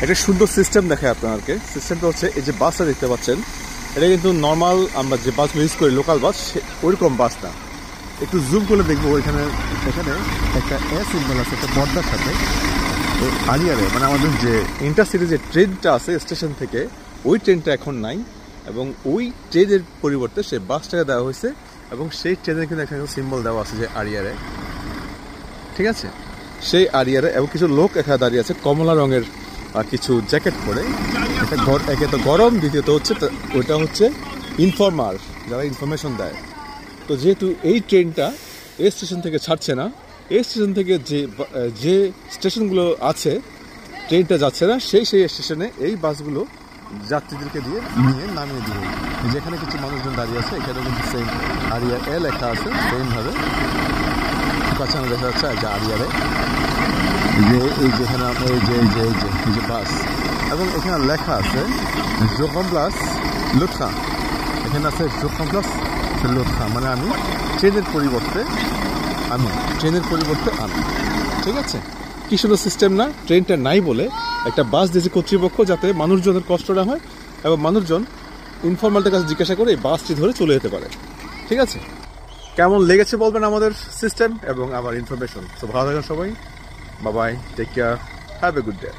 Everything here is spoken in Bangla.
একটা সুন্দর সিস্টেম দেখায় আপনাদেরকে। সিস্টেমটা হচ্ছে এই যে বাসটা দেখতে পাচ্ছেন, এটা কিন্তু নর্মাল আমরা যে বাসগুলো ইউজ করি লোকাল বাস ওইরকম বাস না। একটু জুম করে দেখবো, এখানে একটা সিম্বল আছে একটা পর্দার সাথে। আলিয়ারে মানে আমাদের যে ইন্টারসিটি যে ট্রেনটা আছে স্টেশন থেকে, ওই ট্রেনটা এখন নাই এবং ওই ট্রেনের পরিবর্তে সেই বাসটাকে দেওয়া হয়েছে এবং সেই ট্রেনের কিন্তু এখানে সিম্বল দেওয়া আছে যে আরিয়ারে, ঠিক আছে? সেই আরিয়ারে এবং কিছু লোক এখানে দাঁড়িয়ে আছে কমলা রঙের কিছু জ্যাকেট পরে। একে তো গরম, দ্বিতীয়ত হচ্ছে ওইটা হচ্ছে ইনফর্মার, যারা ইনফরমেশন দেয়। তো যেহেতু এই ট্রেনটা এই স্টেশন থেকে ছাড়ছে না, এই স্টেশন থেকে যে স্টেশনগুলো আছে ট্রেনটা যাচ্ছে না, সেই স্টেশনে এই বাসগুলো যাত্রীদেরকে নিয়ে নামিয়ে দিবে। যেখানে কিছু মানুষজন দাঁড়িয়ে আছে এখানে কিন্তু সেম আরিয়া এ লেখা আছে সেমভাবে পাশানো দেখা যাচ্ছে যে আরিয়ারে যে এই যেখানে এই যে বাস এবং এখানে লেখা আছে জোকমপ্লাস লুৎখা, এখানে আছে জোকমপ্লাস লুৎখা, মানে আমি ট্রেনের পরিবর্তে আমি, ঠিক আছে? কি সুন্দর সিস্টেম না? ট্রেনটা নাই বলে একটা বাস দিয়েছে কর্তৃপক্ষ যাতে মানুষজনের কষ্ট না হয় এবং মানুষজন ইনফর্মালটার কাছে জিজ্ঞাসা করে এই বাসটি ধরে চলে যেতে পারে, ঠিক আছে? কেমন লেগেছে বলবেন আমাদের সিস্টেম এবং আমার ইনফরমেশন। সো ভালো থাকেন সবাই, bye bye, take care, have a good day.